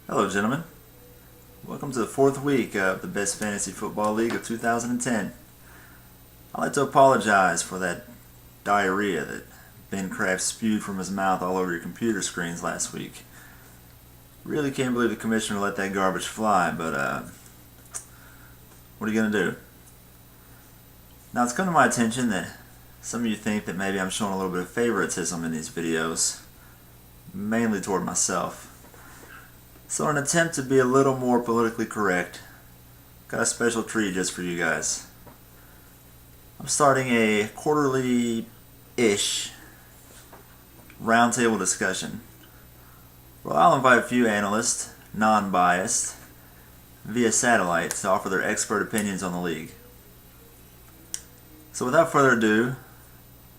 Hello, gentlemen. Welcome to the fourth week of the Best Fantasy Football League of 2010. I'd like to apologize for that diarrhea that Ben Kraft spewed from his mouth all over your computer screens last week. Really can't believe the commissioner let that garbage fly, but what are you going to do? Now, it's come to my attention that some of you think that maybe I'm showing a little bit of favoritism in these videos, mainly toward myself. So in an attempt to be a little more politically correct, got a special treat just for you guys. I'm starting a quarterly-ish roundtable discussion. Well, I'll invite a few analysts, non-biased, via satellite to offer their expert opinions on the league. So without further ado,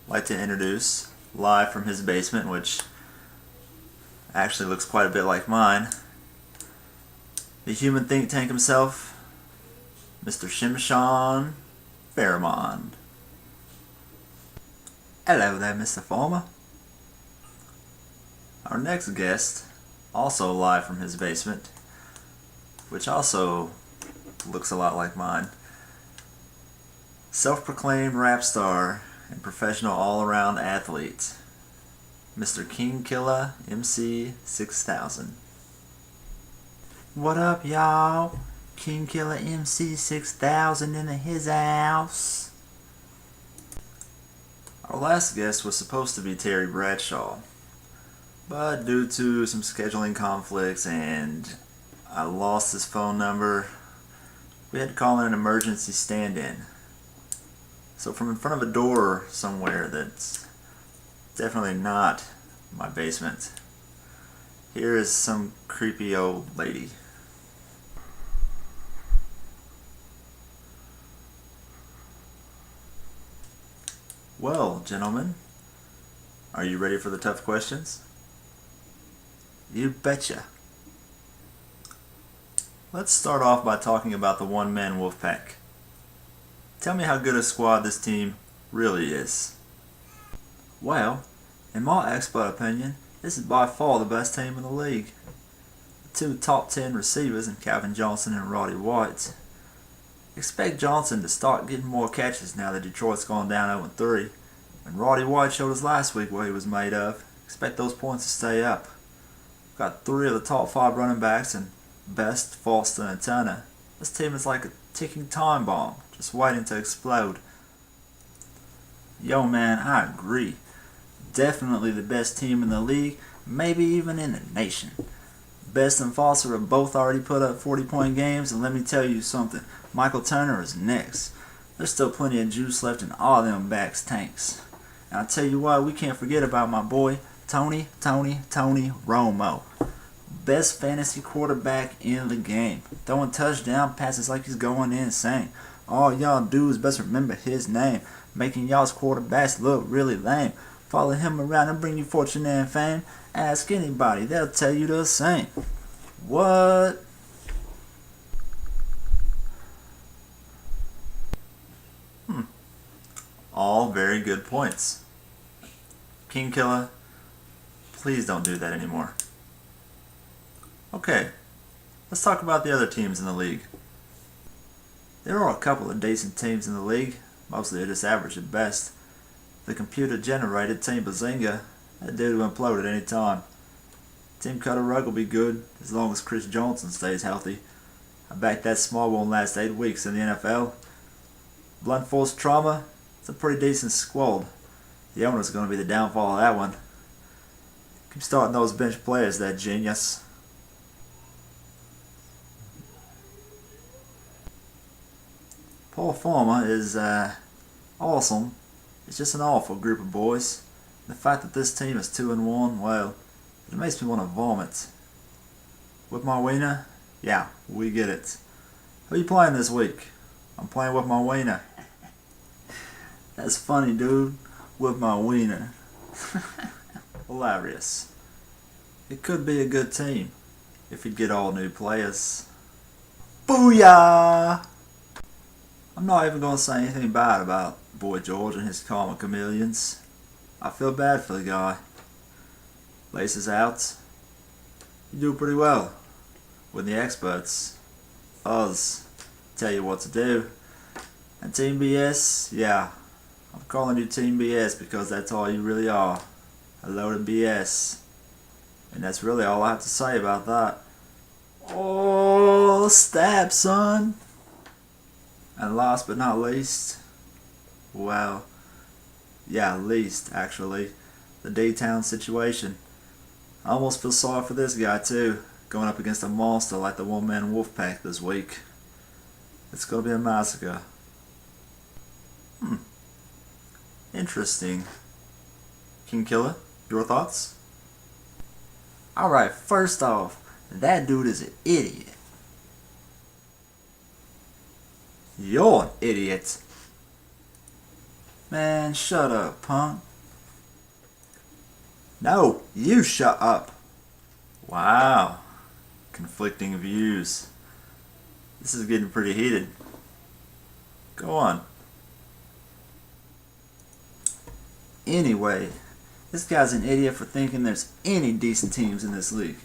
I'd like to introduce, live from his basement, which actually looks quite a bit like mine, the human think tank himself, Mr. Shimshon Fairmond. Hello there, Mr. Farmer. Our next guest, also live from his basement, which also looks a lot like mine, self-proclaimed rap star and professional all-around athlete, Mr. King Killer MC 6000. What up, y'all? King Killer MC 6000 in his house. Our last guest was supposed to be Terry Bradshaw, but due to some scheduling conflicts and I lost his phone number, we had to call in an emergency stand-in. So from in front of a door somewhere that's definitely not my basement, here is some creepy old lady. Well, gentlemen, are you ready for the tough questions? You betcha. Let's start off by talking about the one-man Wolfpack. Tell me how good a squad this team really is. Well, in my expert opinion, this is by far the best team in the league. The two top 10 receivers in Calvin Johnson and Roddy White. Expect Johnson to start getting more catches now that Detroit's gone down 0-3. And Roddy White showed us last week what he was made of. Expect those points to stay up. Got 3 of the top 5 running backs and Best, Foster, and Turner. This team is like a ticking time bomb, just waiting to explode. Yo man, I agree. Definitely the best team in the league, maybe even in the nation. Best and Foster have both already put up 40-point games, and let me tell you something, Michael Turner is next. There's still plenty of juice left in all them backs tanks. And I'll tell you what, we can't forget about my boy, Tony Romo. Best fantasy quarterback in the game. Throwing touchdown passes like he's going insane. All y'all dudes best remember his name, making y'all's quarterbacks look really lame. Follow him around and bring you fortune and fame. Ask anybody, they'll tell you the same. What? All very good points. King Killer, please don't do that anymore. Okay, let's talk about the other teams in the league. There are a couple of decent teams in the league, mostly they're just average at best. The computer-generated Team Bazinga, that dude will implode at any time. Team Cutter Rug will be good as long as Chris Johnson stays healthy. I backed that small won't last 8 weeks in the NFL. Blunt Force Trauma, it's a pretty decent squad. The owner's going to be the downfall of that one. Keep starting those bench players, that genius. Paul Farmer is awesome. It's just an awful group of boys. The fact that this team is 2-1, well, it makes me want to vomit. With my wiener? Yeah, we get it. Who are you playing this week? I'm playing with my wiener. That's funny, dude. With my wiener. Hilarious. It could be a good team if you get all new players. Booyah! I'm not even going to say anything bad about Boy George and his Karma Chameleons. I feel bad for the guy. Laces out. You do pretty well. when the experts, us, tell you what to do. And Team BS, yeah, I'm calling you Team BS because that's all you really are. A load of BS. And that's really all I have to say about that. Oh, stab, son! And last but not least, well, yeah, least, actually, the D-Town situation. I almost feel sorry for this guy, too, going up against a monster like the one-man Wolfpack this week. It's gonna be a massacre. Interesting. King Killer, your thoughts? Alright, first off, that dude is an idiot. You're an idiot. Man, shut up, punk. No, you shut up. Wow. Conflicting views. This is getting pretty heated. Go on. Anyway, this guy's an idiot for thinking there's any decent teams in this league.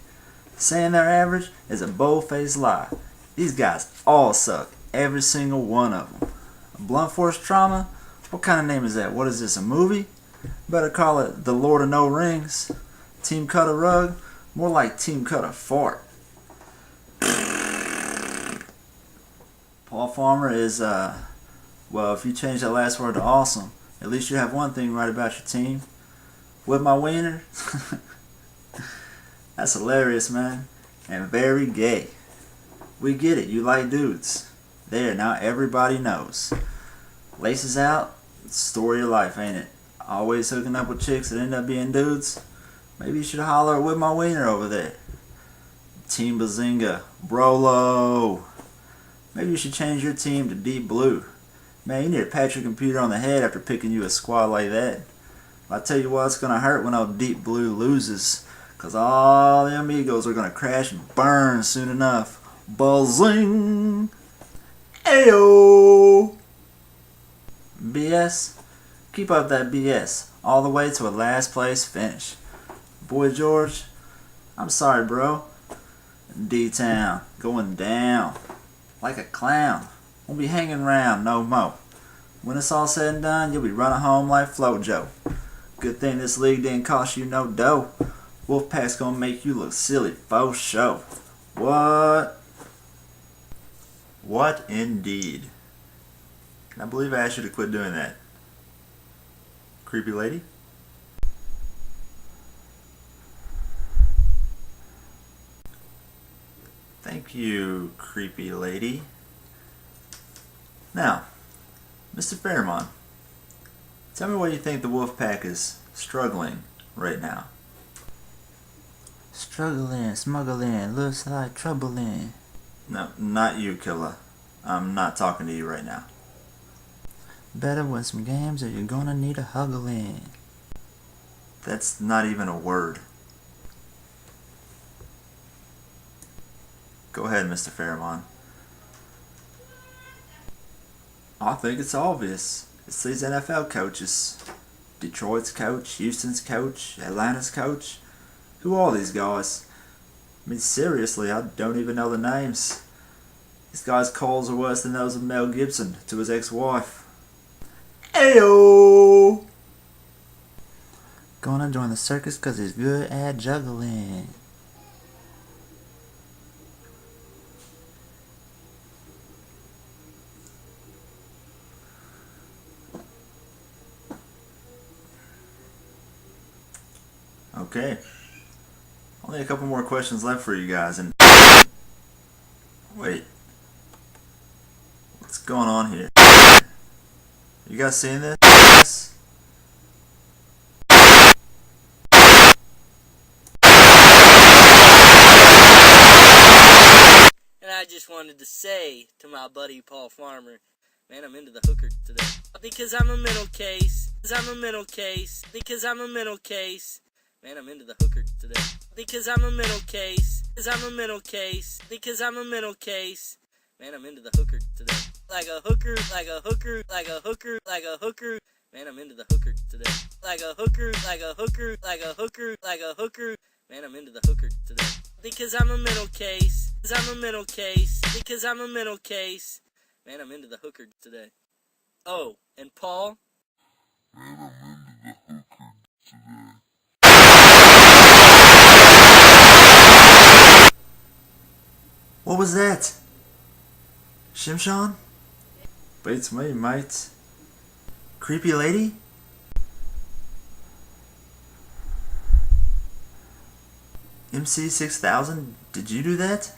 Saying they're average is a bold-faced lie. These guys all suck. Every single one of them. Blunt Force Trauma? What kind of name is that? What is this, a movie? Better call it The Lord of No Rings. Team Cut a Rug? More like Team Cut a Fart. Paul Farmer is, well, if you change that last word to awesome, at least you have one thing right about your team. With my wiener? That's hilarious, man. And very gay. We get it, you like dudes. There, now everybody knows. Laces out, story of life, ain't it? Always hooking up with chicks that end up being dudes. Maybe you should holler with my wiener over there. Team Bazinga, Brolo. Maybe you should change your team to Deep Blue. Man, you need to pat your computer on the head after picking you a squad like that. I tell you what, it's gonna hurt when old Deep Blue loses. Cause all the amigos are gonna crash and burn soon enough. Buzzing! Ayo! BS? Keep up that BS. All the way to a last place finish. Boy George, I'm sorry, bro. D-Town, going down. Like a clown. Won't be hanging around no more. When it's all said and done, you'll be running home like Flojo. Good thing this league didn't cost you no dough. Wolfpack's gonna make you look silly, faux show. What? What indeed? I believe I asked you to quit doing that. Creepy lady? Thank you, creepy lady. Now, Mr. Fairmont, tell me why you think the Wolfpack is struggling right now. Struggling, smuggling, looks like troubling. No, not you, Killer. I'm not talking to you right now. Better win some games or you're gonna need a huggling. That's not even a word. Go ahead, Mr. Fairmont. I think it's obvious. It's these NFL coaches. Detroit's coach, Houston's coach, Atlanta's coach. Who are these guys? I mean, seriously, I don't even know the names. These guys' calls are worse than those of Mel Gibson to his ex-wife. Ayo! Gonna join the circus cause he's good at juggling. Okay. Only a couple more questions left for you guys, and wait, what's going on here? You guys seeing this? And I just wanted to say to my buddy Paul Farmer, man, I'm into the hooker today. Because I'm a mental case. Because I'm a mental case. Because I'm a mental case. Man, I'm into the hooker today. Because I'm a mental case. Because I'm a mental case. Because I'm a mental case. Man, I'm into the hooker today. Like a hooker, like a hooker, like a hooker, like a hooker. Man, I'm into the hooker today. Like a hooker, like a hooker, like a hooker, like a hooker. Man, I'm into the hooker today. Because I'm a mental case. Because I'm a mental case. Because I'm a mental case. Man, I'm into the hooker today. Oh, and Paul? What was that? Shimshon? Beats me, mate. Creepy lady? MC6000, did you do that?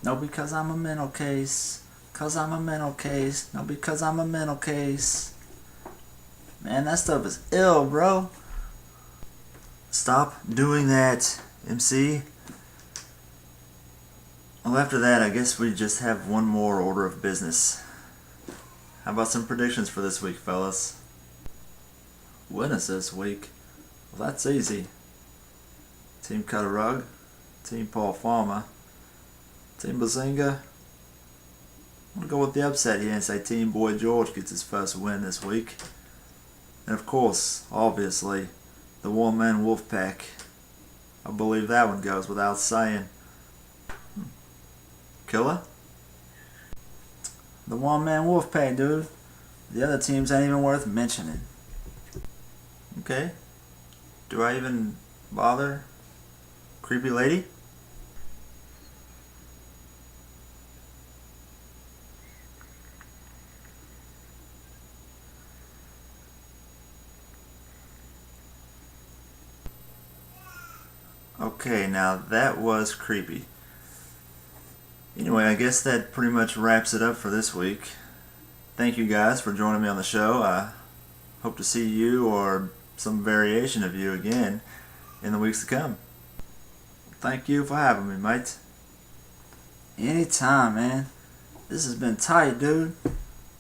No, because I'm a mental case. Cause I'm a mental case. No, because I'm a mental case. Man, that stuff is ill, bro. Stop doing that, MC. Well, after that, I guess we just have one more order of business. How about some predictions for this week, fellas? Winners this week? Well, that's easy. Team Cut a Rug, Team Paul Farmer, Team Bazinga. I'm going to go with the upset here and say Team Boy George gets his first win this week. And of course, obviously, the one-man wolf pack. I believe that one goes without saying. Killer? The one-man wolf pack, dude. The other teams ain't even worth mentioning. Okay. Do I even bother? Creepy lady? Okay, now that was creepy. Anyway, I guess that pretty much wraps it up for this week. Thank you guys for joining me on the show. I hope to see you or some variation of you again in the weeks to come. Thank you for having me, mate. Anytime, man. This has been tight, dude.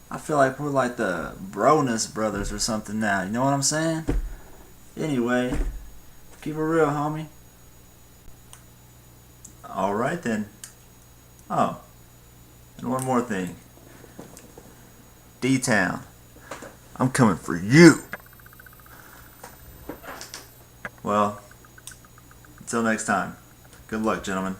I feel like we're like the Bronus brothers or something now. You know what I'm saying? Anyway, keep it real, homie. Alright then. Oh, and one more thing. D-Town, I'm coming for you. Well, until next time, good luck, gentlemen.